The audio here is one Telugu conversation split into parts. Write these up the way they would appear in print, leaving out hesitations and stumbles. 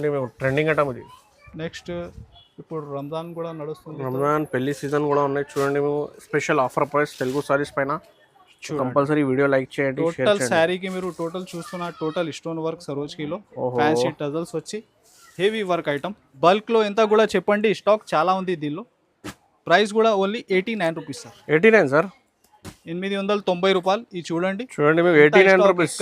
చూడండి మేము ట్రెండింగ్ ఐటమ్ ఇది. నెక్స్ట్ ఇప్పుడు రంజాన్ కూడా నడుస్తుంది. రంజాన్ పెళ్లి సీజన్ కూడా ఉన్నాయి. చూడండి మేము special offer price Telugu saris పైన. కంపల్సరీ వీడియో లైక్ చేయండి, షేర్ టోటల్ చేయండి. శారీకి మీరు టోటల్ చూస్తున్న టోటల్ స్టోన్ వర్క్ సరోజ్కిలో ఫ్యాన్సీ టజల్స్ వచ్చి హెవీ వర్క్ ఐటమ్. బల్క్లో ఎంత కూడా చెప్పండి, స్టాక్ చాలా ఉంది దీనిలో. ప్రైస్ కూడా ఓన్లీ 89 రూపీస్ సార్. 89 సార్, 890 రూపాయలు. ఇది చూడండి చూడండి మేము 89 రూపీస్.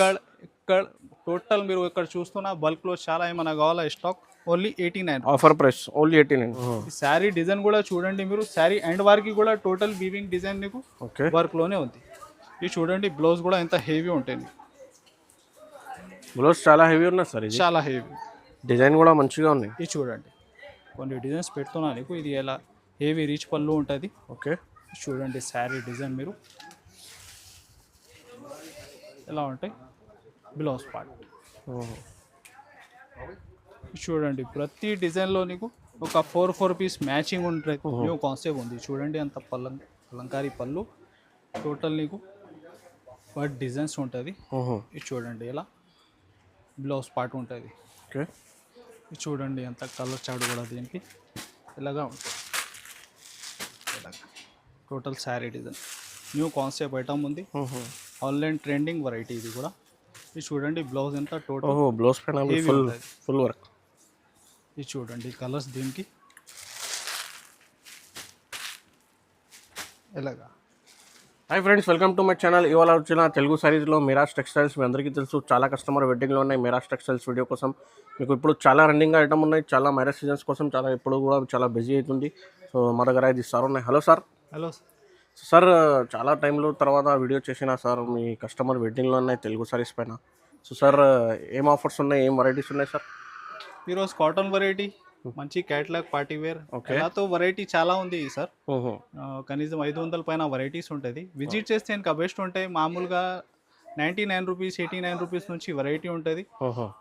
ఇక్కడ టోటల్ మీరు ఇక్కడ చూస్తున్న బల్క్లో చాలా ఏమైనా కావాలా stock only 89 offer price only 89. ఈ శారీ డిజైన్ కూడా చూడండి మీరు. శారీ అండ్ వారికి కూడా టోటల్ వీవింగ్ డిజైన్ నీకు ఓకే వర్క్లోనే ఉంది. ఇది చూడండి బ్లౌజ్ కూడా ఎంత హెవీ ఉంటుంది. బ్లౌజ్ చాలా హెవీ ఉన్నాయి సార్, ఇది చాలా హెవీ. డిజైన్ కూడా మంచిగా ఉన్నాయి. ఇది చూడండి కొన్ని డిజైన్స్ పెడుతున్నా నీకు. ఇది ఎలా హెవీ రీచ్ పళ్ళు ఉంటుంది. ఓకే చూడండి శారీ డిజైన్ మీరు ఎలా ఉంటాయి. బ్లౌజ్ పార్ట్ చూడండి. ప్రతి డిజైన్లో నీకు ఒక 4 పీస్ మ్యాచింగ్ ఉంటుంది. న్యూ కాన్సెప్ట్ ఉంది. చూడండి అంత అలంకారీ పళ్ళు. టోటల్ నీకు బట్ డిజైన్స్ ఉంటుంది. ఇది చూడండి ఎలా బ్లౌజ్ పార్ట్ ఉంటుంది. ఓకే ఇది చూడండి అంత కలర్ చార్ట్ కూడా దీనికి ఇలాగా ఉంటుంది. ఇలాగా total sari design new concept item ఉంది. ఆన్లైన్ ట్రెండింగ్ వెరైటీ ఇది కూడా. ఇది చూడండి బ్లౌజ్ ఎంత టోటల్ బ్లౌజ్ పైన ఫుల్ వర్క్. ఇది చూడండి కలర్స్ దీనికి ఎలాగా. Hi friends, welcome to my channel. ఇవాళ వచ్చిన తెలుగు సారీస్లో మిరాజ్ టెక్స్టైల్స్. మీ అందరికీ తెలుసు చాలా కస్టమర్ వెడ్డింగ్లో ఉన్నాయి మిరాజ్ టెక్స్టైల్స్ వీడియో కోసం. మీకు ఇప్పుడు చాలా రన్నింగ్ ఐటమ్ ఉన్నాయి, చాలా మ్యారేజ్ సీజన్స్ కోసం చాలా ఇప్పుడు కూడా చాలా బిజీ అవుతుంది. సో మా దగ్గర ఇది సార్ ఉన్నాయి. Hello sir. హలో సార్, చాలా టైంలో తర్వాత వీడియో చేసిన సార్ మీ కస్టమర్ వెడ్డింగ్లో ఉన్నాయి తెలుగు సారీస్ పైన. సో సార్ ఏం ఆఫర్స్ ఉన్నాయి, ఏం వెరైటీస్ ఉన్నాయి సార్? ఈరోజు కాటన్ వెరైటీ మంచి క్యాట్లాగ్ పార్టీ వేర్ అలాతో వెరైటీ చాలా ఉంది సార్. కనీసం 500 పైన వెరైటీస్ ఉంటుంది. విజిట్ చేస్తే ఇంకా బెస్ట్ ఉంటాయి. మామూలుగా 99 రూపీస్ 89 రూపీస్ నుంచి వెరైటీ ఉంటుంది.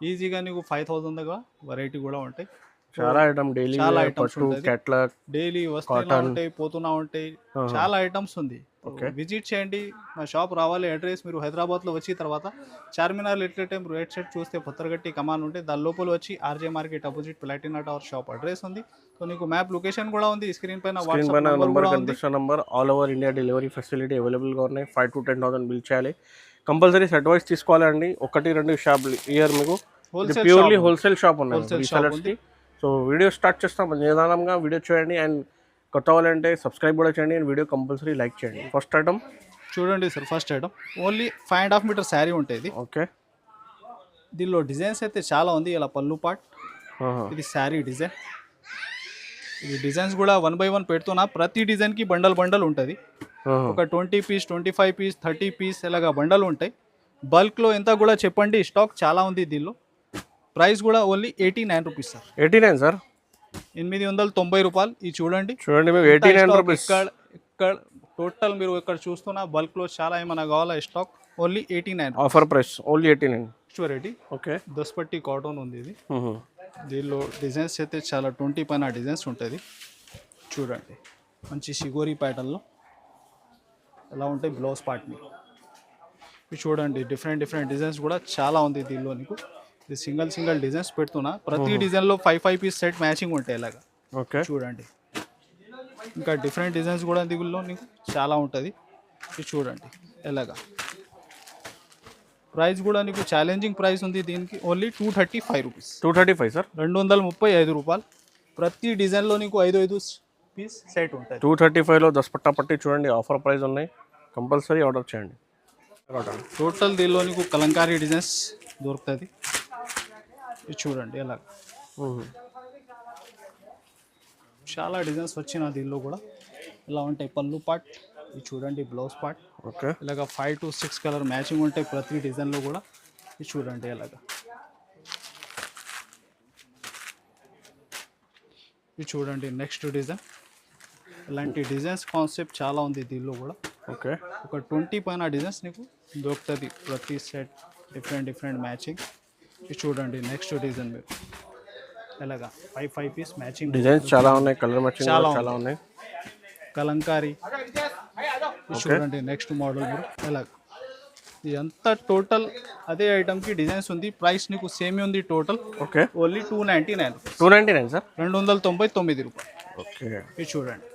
ఈజీగా నీకు 5000 దాకా వెరైటీ కూడా ఉంటాయి. చాలా ఐటమ్ డైలీ చాలా ఐటమ్స్ క్యాట్లాగ్ డైలీ వస్తున్నా ఉంటాయి, పోతున్నా ఉంటాయి. చాలా ఐటమ్స్ ఉంది. విజిట్ చేయండి. మా షాప్ రావాలి. అడ్రస్ మీరు హైదరాబాద్లో వచ్చి తర్వాత చార్మినార్ టైం రైట్ సైడ్ చూస్తే పత్తరగట్టి కమాన్ ఉంటే దాని లోపల వచ్చి RJ market opposite Platina tower shop address ఉంది. సో నీకు మ్యాప్ లొకేషన్ కూడా ఉంది. స్క్రీన్ పైన నంబర్ కనిపిస్తున్న number. All over India delivery facility అవైలబుల్గా ఉన్నాయి. 5 to 10,000 బిల్ చేయాలి. కంపల్సరీ అడ్వైస్ తీసుకోవాలండి. 1-2 షాపులు ఇయర్ మీకు ప్యూర్లీ హోల్సేల్ షాప్ ఉన్నాయి. సో వీడియో స్టార్ట్ చేస్తాం. నిదానంగా వీడియో చూడండి. అండ్ కొత్త వాళ్ళంటే సబ్స్క్రైబ్ కూడా చేయండి. అండ్ వీడియో కంపల్సరీ లైక్ చేయండి. ఫస్ట్ ఐటమ్ చూడండి sir. First item only 5.5 meter sari ఉంటుంది. ఓకే, దీనిలో డిజైన్స్ అయితే చాలా ఉంది. ఇలా పళ్ళు పార్ట్, ఇది శారీ డిజైన్. ఇది డిజైన్స్ కూడా 1 by 1 పెడుతున్నా. ప్రతి డిజైన్కి బండల్ ఉంటుంది. ఒక 20 పీస్ 25 పీస్ 30 పీస్ ఇలాగా బండలు ఉంటాయి. బల్క్లో ఎంత కూడా చెప్పండి, స్టాక్ చాలా ఉంది దీనిలో. ప్రైస్ కూడా ఓన్లీ 89 రూపీస్ సార్. 89 సార్, 890 రూపాయలు. ఇది చూడండి మేము 89 రూపీస్. ఇక్కడ టోటల్ మీరు ఇక్కడ చూస్తున్న బల్క్లో చాలా ఏమైనా కావాలా stock only 89 offer price only 89. Surety. Okay, దస్పట్టి కాటన్ ఉంది ఇది. దీనిలో డిజైన్స్ అయితే చాలా 20 పైన డిజైన్స్ ఉంటుంది. చూడండి మంచి షిగోరీ ప్యాటర్న్లో ఎలా ఉంటాయి బ్లౌజ్ పార్ట్ మీకు. ఇది చూడండి డిఫరెంట్ డిజైన్స్ కూడా చాలా ఉంది దీనిలో. నీకు ఇది సింగిల్ డిజైన్స్ పెడుతున్నా. ప్రతి డిజైన్లో 5 పీస్ సెట్ మ్యాచింగ్ ఉంటాయి ఇలాగా. ఓకే, చూడండి ఇంకా డిఫరెంట్ డిజైన్స్ కూడా దీనిలో నీకు చాలా ఉంటుంది. ఇది చూడండి ఎలాగా. ప్రైస్ కూడా నీకు ఛాలెంజింగ్ ప్రైస్ ఉంది దీనికి. Only 235 rupees. 235 సార్, 235 రూపాయలు. ప్రతి డిజైన్లో నీకు 5 పీస్ సెట్ ఉంటుంది. 235లో 10 పట్టా పట్టి చూడండి ఆఫర్ ప్రైస్ ఉన్నాయి. కంపల్సరీ ఆర్డర్ చేయండి. టోటల్ దీనిలో నీకు కలంకారీ డిజైన్స్ దొరుకుతుంది. ఇది చూడండి ఎలా చాలా డిజైన్స్ వచ్చిన దీనిలో కూడా ఇలా ఉంటాయి. పళ్ళు పార్ట్, ఇది చూడండి బ్లౌజ్ పార్ట్. ఓకే, ఇలాగ 5 to 6 కలర్ మ్యాచింగ్ ఉంటాయి ప్రతి డిజైన్లో కూడా. ఇది చూడండి ఎలాగా. ఇది చూడండి నెక్స్ట్ డిజైన్. ఇలాంటి డిజైన్స్ కాన్సెప్ట్ చాలా ఉంది దీనిలో కూడా. ఓకే, ఒక 20 పైన డిజైన్స్ నీకు దొరుకుతుంది. ప్రతి సెట్ డిఫరెంట్ మ్యాచింగ్. ఇది చూడండి నెక్స్ట్ డిజైన్ మీరు ఎలాగా 5 పీస్ మ్యాచింగ్ డిజైన్స్ చాలా ఉన్నాయి. కలర్ మ్యాచింగ్ చాలా ఉన్నాయి. కలంకారీ. చూడండి నెక్స్ట్ మోడల్ మీరు ఎలాగా ఇదంతా టోటల్ అదే ఐటమ్కి డిజైన్స్ ఉంది. ప్రైస్ నీకు సేమే ఉంది total. Okay. Only 299 rupees. 299 sir. 299 రూపాయలు. ఓకే. ఇది చూడండి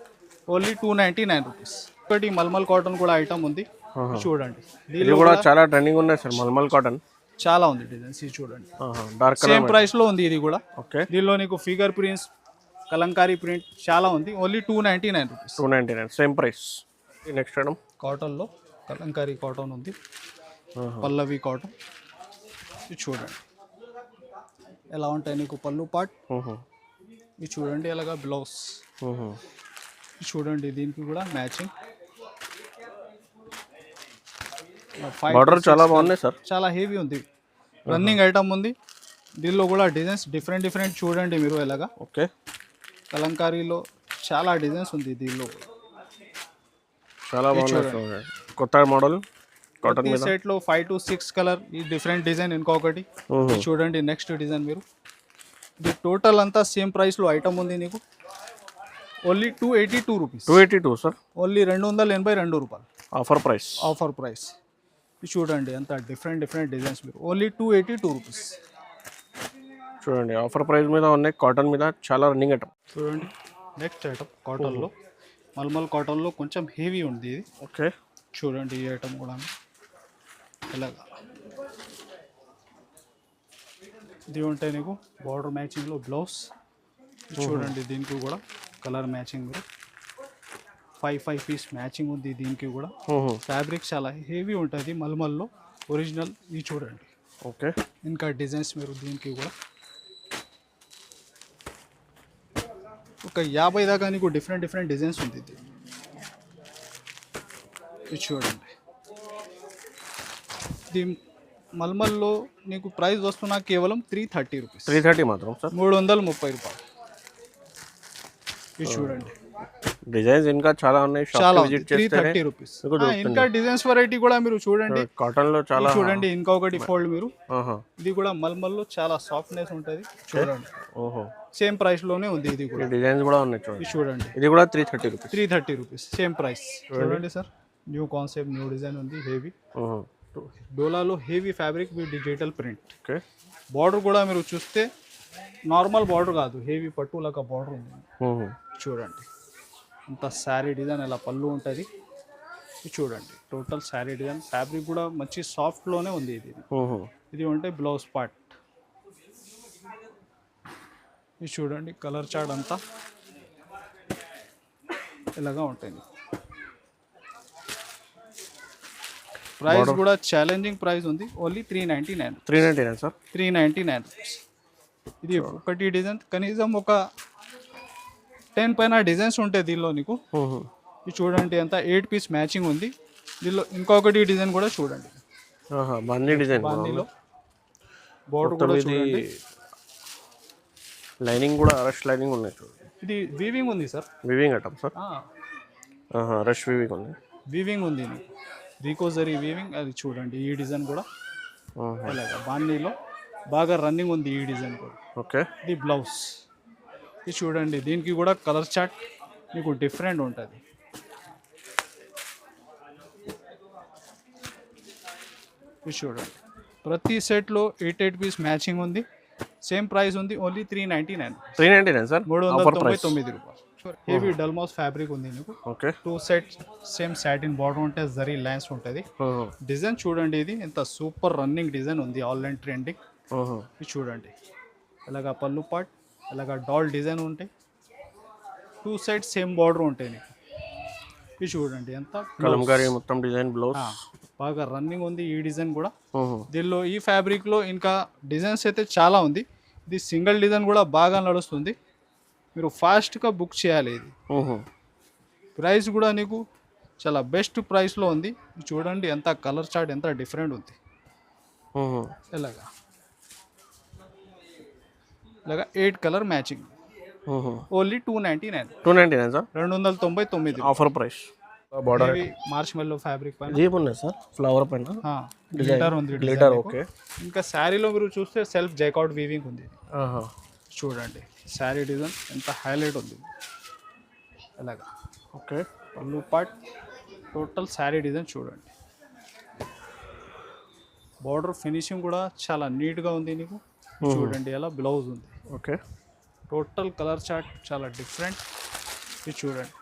ఓన్లీ 299 రూపీస్. ఒకటి మల్మల్ కాటన్ కూడా ఐటమ్ ఉంది. ఇది చూడండి ఇది కూడా చాలా ట్రెండింగ్ ఉన్నాయి సార్ మల్మల్ కాటన్. చాలా ఉంది డిజైన్స్. ఇది చూడండి డార్క్ సేమ్ ప్రైస్ లో ఉంది ఇది కూడా. ఓకే. దీనిలో నీకు ఫిగర్ ప్రింట్స్, కలంకారీ ప్రింట్ చాలా ఉంది. Only 299 rupees. 299 same price. Next item కాటన్లో కలంకారీ కాటన్ ఉంది, పల్లవి కాటన్. ఇది చూడండి ఎలా ఉంటాయి నీకు పళ్ళు పాట్. ఇది చూడండి ఎలాగా బ్లౌజ్. ఇది చూడండి దీనికి కూడా మ్యాచింగ్. బార్డర్ చాలా బాగున్నాయి సార్. చాలా హెవీ ఉంది. రన్నింగ్ ఐటమ్ ఉంది. దీనిలో కూడా డిజైన్స్ డిఫరెంట్ డిఫరెంట్ చూడండి మీరు ఎలాగా. ఓకే. కలంకారీలో చాలా డిజైన్స్ ఉంది దీనిలో. చాలా బాగుంది. కొత్త మోడల్ కాటన్ మీద. సెట్ లో 5 to 6 కలర్. ఈ డిఫరెంట్ డిజైన్ ఇంకొకటి. ఇది చూడండి నెక్స్ట్ డిజైన్ మీరు. ఇది టోటల్ అంతా సేమ్ ప్రైస్ లో ఐటమ్ ఉంది నీకు. Only 282 rupees. 282 సార్. ఓన్లీ 282 రూపాయలు. Offer price. Offer price. ఇది చూడండి అంత డిఫరెంట్ డిఫరెంట్ డిజైన్స్ మీరు. Only 282 rupees. చూడండి ఆఫర్ ప్రైస్ మీద ఉన్నాయి. కాటన్ మీద చాలా రన్నింగ్ ఐటమ్. చూడండి నెక్స్ట్ ఐటమ్ కాటన్లో మల్మల్ కాటన్లో కొంచెం హెవీ ఉంది ఇది. ఓకే. చూడండి ఈ ఐటమ్ కూడా ఇలాగా. ఇది ఉంటాయి నీకు బార్డర్ మ్యాచింగ్లో బ్లౌజ్. చూడండి దీనికి కూడా కలర్ మ్యాచింగ్ 5 పీస్ మ్యాచింగ్ ఉంది దీనికి కూడా. ఫ్యాబ్రిక్ చాలా హెవీ ఉంటుంది మల్మల్లో ఒరిజినల్. ఇది చూడండి. ఓకే. ఇంకా డిజైన్స్ మీరు దీనికి కూడా ఒక 50 దాకా నీకు డిఫరెంట్ డిఫరెంట్ డిజైన్స్ ఉంది ఇది. ఇది చూడండి. ఇది మల్మల్లో నీకు ప్రైస్ వస్తున్నా కేవలం 330 రూపీస్. 330 మాత్రం సార్. 330 రూపాయలు. ఇది చూడండి డిజైన్స్ ఇంకా చాలా ఉన్నాయి. చాలా విజిట్ 330 రూపీస్. ఇంకా డిజైన్స్ వెరైటీ కూడా మీరు చూడండి. కాటన్ లో చాలా చూడండి ఇంకొకటి ఫోల్డ్ మీరు. ఇది కూడా మల్మల్లో చాలా సాఫ్ట్నెస్ ఉంటుంది. చూడండి సేమ్ ప్రైస్ లోనే ఉంది ఇది కూడా. డిజైన్స్ కూడా ఉన్నాయి చూడండి. చూడండి ఇది కూడా 330 రూపీస్. 330 rupees same price. చూడండి sir new concept new design ఉంది హెవీ. డోలాలో heavy fabric with digital print. Okay. Border కూడా మీరు చూస్తే నార్మల్ బార్డర్ కాదు, హెవీ పట్టు లాగా బార్డర్ ఉంది. చూడండి అంత శారీ డిజైన్ అలా పళ్ళు ఉంటుంది. చూడండి టోటల్ శారీ డిజైన్. ఫ్యాబ్రిక్ కూడా మంచి సాఫ్ట్లోనే ఉంది ఇది. ఇది ఉంటే బ్లౌజ్ పార్ట్. ఇది చూడండి కలర్ చార్ట్ అంతా ఇలాగా ఉంటుంది. ప్రైస్ కూడా ఛాలెంజింగ్ ప్రైస్ ఉంది. ఓన్లీ 399. 399 సార్. 399 రూపీస్. ఇది ఒకటి డిజైన్ కనీసం ఒక 10 పైన డిజైన్స్ ఉంటాయి దీనిలో నీకు. ఇది చూడండి అంతా 8 పీస్ మ్యాచింగ్ ఉంది దీనిలో. ఇంకొకటి డిజైన్ కూడా చూడండి. బాందీ డిజైన్. బాందీలో బోర్డర్ కూడా చూడండి. లైనింగ్ కూడా రష్ లైనింగ్ ఉన్నాయి చూడండి. ఇది వీవింగ్ ఉంది sir. Weaving item sir. Rush weaving ఉంది. వీవింగ్ ఉంది నీకు. రీకోజరీ వీవింగ్. అది చూడండి ఈ డిజైన్ కూడా అలాగా బాందీలో బాగా రన్నింగ్ ఉంది ఈ డిజైన్ కూడా. ఓకే. ఇది బ్లౌజ్. ఇది చూడండి దీనికి కూడా కలర్ చార్ట్ మీకు డిఫరెంట్ ఉంటుంది. ఇది చూడండి ప్రతి సెట్లో 8 పీస్ మ్యాచింగ్ ఉంది. సేమ్ ప్రైస్ ఉంది. ఓన్లీ 399. 399 సార్. 399 రూపాయలు. హెవీ డల్మాస్ ఫ్యాబ్రిక్ ఉంది నీకు. Okay. 2 sets same satin border ఉంటుంది, జరీ లైన్స్ ఉంటుంది. డిజైన్ చూడండి ఇది ఎంత సూపర్ రన్నింగ్ డిజైన్ ఉంది. Online trending. ఇది చూడండి ఇలాగా పళ్ళు పాట్, ఇలాగా డాల్ డిజైన్ ఉంటాయి. 2 సైడ్స్ సేమ్ బార్డర్ ఉంటాయి నీకు. ఇది చూడండి ఎంత కలంకారీ మొత్తం డిజైన్ బ్లౌజ్ బాగా రన్నింగ్ ఉంది ఈ డిజైన్ కూడా. దీనిలో ఈ ఫ్యాబ్రిక్లో ఇంకా డిజైన్స్ అయితే చాలా ఉంది. ఇది సింగిల్ డిజైన్ కూడా బాగా నడుస్తుంది. మీరు ఫాస్ట్గా బుక్ చేయాలి ఇది. ప్రైస్ కూడా నీకు చాలా బెస్ట్ ప్రైస్లో ఉంది. చూడండి ఎంత కలర్ చార్ట్ ఎంత డిఫరెంట్ ఉంది. ఇలాగా 8 colour matching. Only 299. 299 sir. 299 offer price. Border March మెల్లో ఫ్యాబ్రిక్ పైన జీప్ ఉన్నాయి సార్. ఫ్లవర్ పైన గ్లిటర్ ఉంది. గ్లిటర్. ఓకే. ఇంకా శారీలో మీరు చూస్తే సెల్ఫ్ జైకౌట్ వీవింగ్ ఉంది. చూడండి శారీ డిజైన్ ఎంత హైలైట్ ఉంది అలాగా. ఓకే. పళ్ళు పార్ట్ టోటల్ శారీ డిజైన్ చూడండి. బార్డర్ ఫినిషింగ్ కూడా చాలా నీట్గా ఉంది నీకు చూడండి ఎలా బ్లౌజ్ ఉంది ఓకే. టోటల్ కలర్ చార్ట్ చాలా డిఫరెంట్. ఇది చూడండి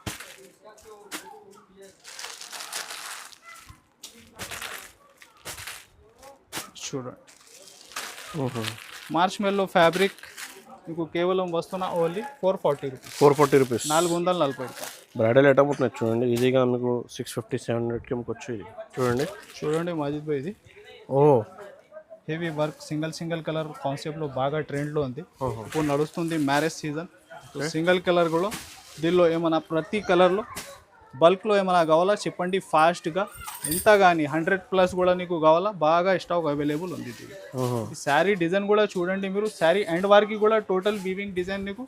చూడండి మార్చ్ మెల్లో ఫ్యాబ్రిక్ మీకు కేవలం వస్తున్న ఓన్లీ 440 రూపీస్. 440 రూపీస్. 440 రూపాయలు. బ్రైడల్ ఐటమ్ ఉంటుంది చూడండి, ఈజీగా మీకు 650-700కి మీకు వచ్చేది. చూడండి చూడండి మాజిద్ భాయ్ ఇది ఓ హెవీ వర్క్ సింగిల్ కలర్ కాన్సెప్ట్లో బాగా ట్రెండ్లో ఉంది. ఇప్పుడు నడుస్తుంది మ్యారేజ్ సీజన్. సింగిల్ కలర్ కూడా దీనిలో ఏమైనా ప్రతి కలర్లో బల్క్లో ఏమైనా కావాలా చెప్పండి ఫాస్ట్గా. ఎంత కానీ 100+ కూడా నీకు కావాలా బాగా స్టాక్ అవైలబుల్ ఉంది. ఇది ఈ శారీ డిజైన్ కూడా చూడండి మీరు, శారీ ఎండ్ వరకు కూడా టోటల్ వీవింగ్ డిజైన్ నీకు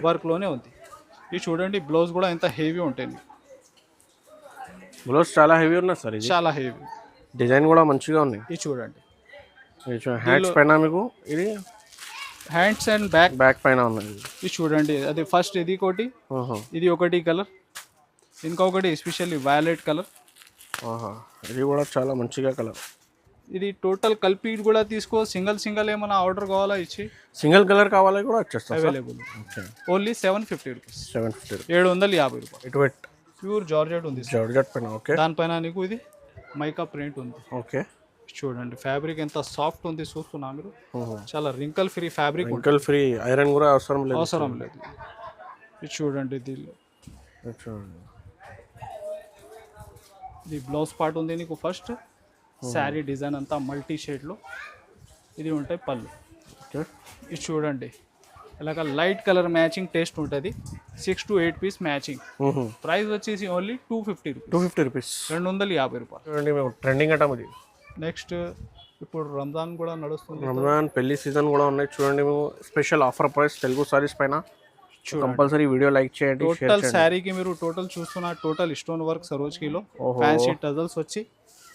వర్క్లోనే ఉంది. ఇది చూడండి బ్లౌజ్ కూడా ఎంత హెవీ ఉంటుంది. బ్లౌజ్ చాలా హెవీ ఉన్నాయి సార్, ఇది చాలా హెవీ. డిజైన్ కూడా మంచిగా ఉన్నాయి. ఇది చూడండి హ్యాండ్స్ పైన మీకు ఇది హ్యాండ్స్ అండ్ బ్యాక్ పైన ఉన్నాయి. ఇది చూడండి అది ఫస్ట్ ఇది ఒకటి, ఇది ఒకటి కలర్, ఇంకొకటి ఎస్పెషల్లీ వైలెట్ కలర్. ఇది కూడా చాలా మంచిగా కలర్. ఇది టోటల్ కలిపి కూడా తీసుకో. సింగిల్ ఏమైనా ఆర్డర్ కావాలా ఇచ్చి సింగిల్ కలర్ కావాలి కూడా వచ్చేస్తాం అవైలబుల్. Only 750 rupees. 750 750 రూపాయలు. ఇటు వెట్ ప్యూర్ జార్జెట్ ఉంది. జార్జెట్ పైన ఓకే. దానిపైన నీకు ఇది మైకా ప్రింట్ ఉంది. ఓకే చూడండి ఫ్యాబ్రిక్ ఎంత సాఫ్ట్ ఉంది చూస్తున్నా మీరు. చాలా wrinkle free fabric. Wrinkle free, iron కూడా అవసరం లేదు. ఇది చూడండి దీనిలో చూడండి ఇది బ్లౌజ్ పార్ట్ ఉంది నీకు. ఫస్ట్ శారీ డిజైన్ అంతా మల్టీ షేడ్లో ఇది ఉంటాయి పళ్ళు. ఓకే. ఇది చూడండి ఇలాగ లైట్ కలర్ మ్యాచింగ్ టేస్ట్ ఉంటుంది. 6 to 8 పీస్ మ్యాచింగ్. ప్రైస్ వచ్చేసి ఓన్లీ 250 రూపీస్. 250 రూపీస్. 250 రూపాయలు. చూడండి మేము ట్రెండింగ్ ఐటమ్ ఇది. నెక్స్ట్ ఇప్పుడు రంజాన్ కూడా నడుస్తుంది. రంజాన్ పెళ్లి సీజన్ కూడా ఉన్నాయి. చూడండి మేము special offer price Telugu saris పైన. కంపల్సరీ వీడియో లైక్ చేయండి. టోటల్ శారీకి మీరు టోటల్ చూస్తున్న టోటల్ స్టోన్ వర్క్ సరోజ్కిలో ఫ్యాన్సీ టజల్స్ వచ్చి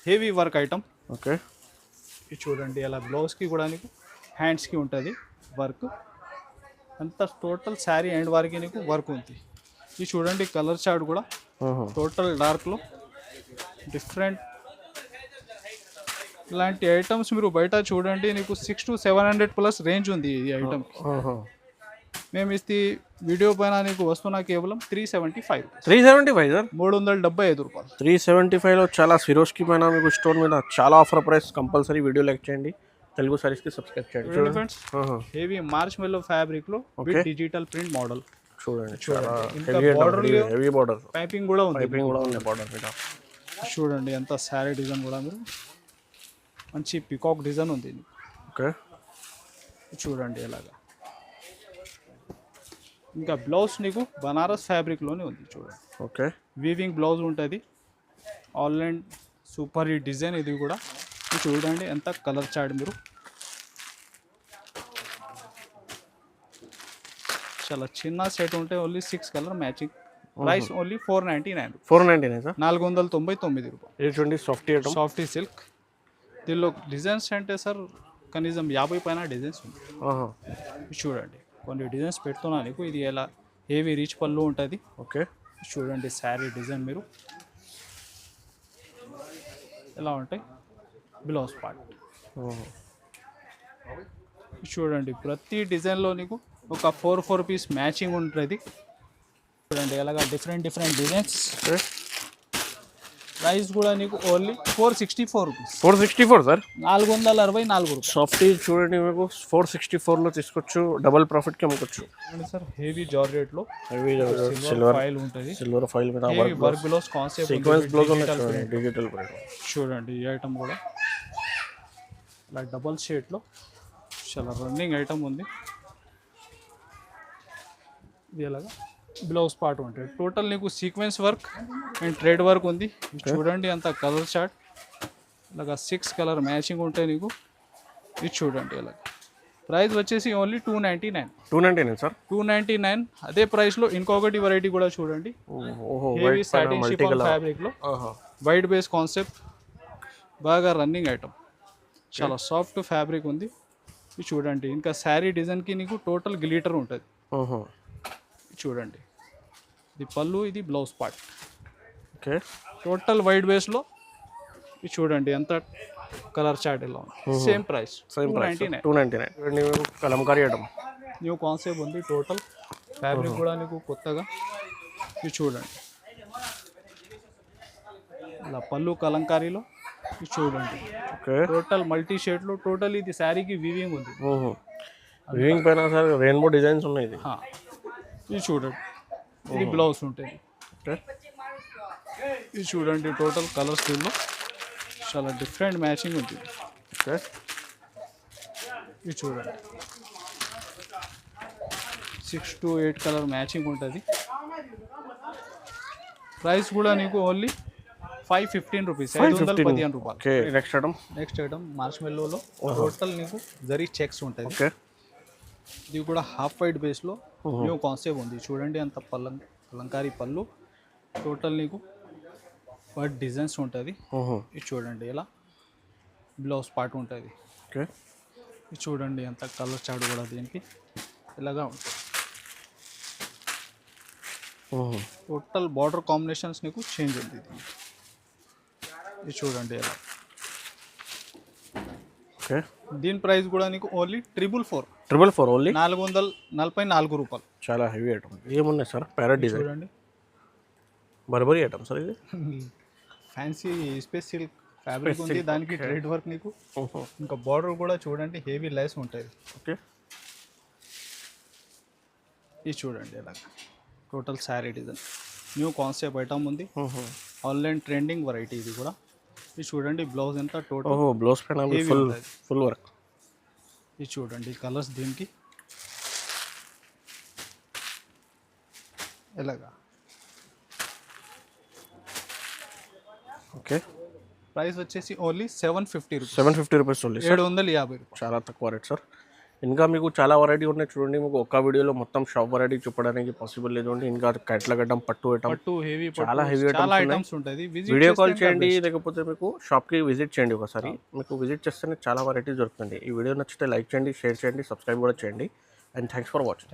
హెవీ వర్క్ ఐటమ్. ఓకే. ఇది చూడండి అలా బ్లౌజ్కి కూడా నీకు హ్యాండ్స్కి ఉంటుంది వర్క్ అంతా. టోటల్ శారీ ఎండ్ వరకు నీకు వర్క్ ఉంది. ఇది చూడండి కలర్ చార్ట్ కూడా టోటల్ డార్క్లో డిఫరెంట్. ఇలాంటి ఐటమ్స్ మీరు బయట చూడండి నీకు 600 to 700+ రేంజ్ ఉంది ఈ ఐటమ్. మేము ఇస్తే వీడియో పైన నీకు వస్తున్నా కేవలం 375. 375 సార్, 375 రూపాయలు. 375లో చాలా సిరోస్కి పైన మీకు స్టోర్ మీద చాలా offer price. Compulsory video like చేయండి, తెలుగు సారీస్కి సబ్స్క్రైబ్ చేయండి. ఫ్రెండ్స్ హెవీ మార్చ్ మెల్లో ఫ్యాబ్రిక్లో డిజిటల్ ప్రింట్ మోడల్ చూడండి. హెవీ బార్డర్ పైపింగ్ కూడా ఉంది. బార్డర్ మీద చూడండి ఎంత శారీ డిజైన్ కూడా మీరు మంచి పికాక్ డిజైన్ ఉంది. ఓకే. చూడండి ఎలాగా. ఇంకా బ్లౌజ్ నీకు బనారస్ ఫ్యాబ్రిక్లోనే ఉంది చూడండి. ఓకే. వీవింగ్ బ్లౌజ్ ఉంటుంది. ఆన్లైన్ సూపర్ ఈ డిజైన్ ఇది కూడా. చూడండి ఎంత కలర్ చార్ట్ మీరు. చాలా చిన్న సెట్ ఉంటే only 6 colour matching. Price only 499. 499 sir, 499 రూపాయలు. ఇది చూడండి సాఫ్టీ సిల్క్. దీనిలో డిజైన్స్ అంటే సార్ కనీసం 50 పైన డిజైన్స్ ఉంది. చూడండి కొన్ని డిజైన్స్ పెడుతున్నా నీకు. ఇది ఎలా హెవీ రిచ్ పళ్ళు ఉంటుంది. ఓకే. చూడండి శారీ డిజైన్ మీరు ఎలా ఉంటాయి. బ్లౌజ్ పార్ట్ చూడండి ప్రతి డిజైన్లో నీకు ఒక 4 పీస్ మ్యాచింగ్ ఉంటుంది. చూడండి ఎలాగా డిఫరెంట్ డిజైన్స్. ప్రైస్ కూడా నీకు ఓన్లీ 464 రూపీస్. 464 సార్, 464 రూపాయలు. సాఫ్టీ చూడండి మీకు 464లో తీసుకోవచ్చు. డబుల్ ప్రాఫిట్కి అమ్ముకోవచ్చు. సార్ హెవీ జార్జెట్లో సిల్వర్ ఫైల్ ఉంటుంది. సిల్వర్ ఫైల్ మీద work blouse concept sequence blouse digital print. చూడండి ఈ ఐటమ్ కూడా ఇలా డబల్ షేడ్లో చాలా రన్నింగ్ ఐటమ్ ఉంది. ఇది ఎలాగా బ్లౌజ్ పార్ట్ ఉంటుంది. టోటల్ నీకు sequence work and thread work ఉంది. చూడండి అంత కలర్ చార్ట్ ఇలాగా 6 కలర్ మ్యాచింగ్ ఉంటాయి నీకు. ఇది చూడండి ఇలాగ. ప్రైస్ వచ్చేసి ఓన్లీ 299. 299 సార్, 299. అదే ప్రైస్లో ఇంకొకటి వెరైటీ కూడా చూడండి. హెవీ సాటిన్ షిఫాన్ ఫ్యాబ్రిక్లో వైట్ బేస్ కాన్సెప్ట్ బాగా రన్నింగ్ ఐటమ్. చాలా సాఫ్ట్ ఫ్యాబ్రిక్ ఉంది. ఇది చూడండి ఇంకా శారీ డిజైన్కి నీకు టోటల్ గ్లిటర్ ఉంటుంది. చూడండి ఇది పళ్ళు, ఇది blouse part. Okay. Total white బేస్లో ఇది చూడండి ఎంత కలర్ చార్ట్ ఎలా ఉంది same price same price 299 299 kalamkari item new concept ఉంది టోటల్ ఫ్యాబ్రిక్ కూడా నీకు కొత్తగా ఇది చూడండి ఇలా పళ్ళు కలంకారీలో ఇది చూడండి ఓకే టోటల్ మల్టీ షేడ్లో టోటల్ ఇది శారీకి వీవింగ్ ఉంది వీవింగ్ పైన సార్ రెయిన్బో డిజైన్స్ ఉన్నాయి ఇది ఇది చూడండి ఇది బ్లౌజ్ ఉంటుంది ఓకే ఇది చూడండి టోటల్ కలర్ స్కీమ్లో చాలా డిఫరెంట్ మ్యాచింగ్ ఉంటుంది ఓకే ఇది చూడండి 6 to 8 కలర్ మ్యాచింగ్ ఉంటుంది ప్రైస్ కూడా నీకు ఓన్లీ 515 రూపీస్ 515 రూపాయలు okay next item next item మార్చ్ మెల్లోలో టోటల్ నీకు జరీ చెక్స్ ఉంటుంది ఓకే ఇది కూడా హాఫ్ వైట్ బేస్లో న్యూ కాన్సెప్ట్ ఉంది చూడండి అంత కలంకారీ పళ్ళు టోటల్ నీకు వాటి డిజైన్స్ ఉంటుంది ఇది చూడండి ఇలా బ్లౌజ్ పార్ట్ ఉంటుంది ఓకే ఇది చూడండి అంత కలర్ చాడు కూడా దీనికి ఇలాగా ఉంటుంది టోటల్ బార్డర్ కాంబినేషన్స్ నీకు చేంజ్ ఉంది దీనికి ఇది చూడండి ఇలా ఓకే దీని ప్రైస్ కూడా నీకు ఓన్లీ 444 444 ఓన్లీ 444 రూపాయలు చాలా హెవీ ఐటమ్ ఏమున్నాయి సార్ ప్యారెట్ డిజైన్ చూడండి బర్బరీ ఐటమ్ సార్ ఇది ఫ్యాన్సీ స్పెషల్ ఫ్యాబ్రిక్ ఉంది దానికి థ్రెడ్ వర్క్ నీకు ఇంకా బార్డర్ కూడా చూడండి హెవీ లైస్ ఉంటుంది ఓకే ఇది చూడండి ఇలా total sari design new concept item ఉంది ఆన్లైన్ ట్రెండింగ్ వెరైటీ ఇది కూడా ఇది చూడండి బ్లౌజ్ ఎంత టోటల్ బ్లౌజ్ పైన ఫుల్ వర్క్ ఇది చూడండి కలర్స్ దీనికి ఎలాగా ఓకే ప్రైస్ వచ్చేసి ఓన్లీ 750 రూపీస్ 750 రూపీస్ ఓన్లీ 750 రూపాయలు చాలా తక్కువ రేట్ సార్ ఇంకా మీకు చాలా వెరైటీ ఉన్నాయి చూడండి మీకు ఒక్క వీడియోలో మొత్తం షాప్ వెరైటీ చూపడానికి పాసిబుల్ లేదు అండి ఇంకా కట్ల గడ్డం పట్టు ఐటమ్ పట్టు హెవీ చాలా హెవీ చాలా ఐటమ్స్ ఉంటుంది వీడియో కాల్ చేయండి లేకపోతే మీకు షాప్కి విజిట్ చేయండి ఒకసారి మీకు విజిట్ చేస్తేనే చాలా వెరైటీ దొరుకుతుంది ఈ వీడియో నచ్చితే లైక్ చేయండి షేర్ చేయండి సబ్స్క్రైబ్ కూడా చేయండి అండ్ థ్యాంక్స్ ఫర్ వాచింగ్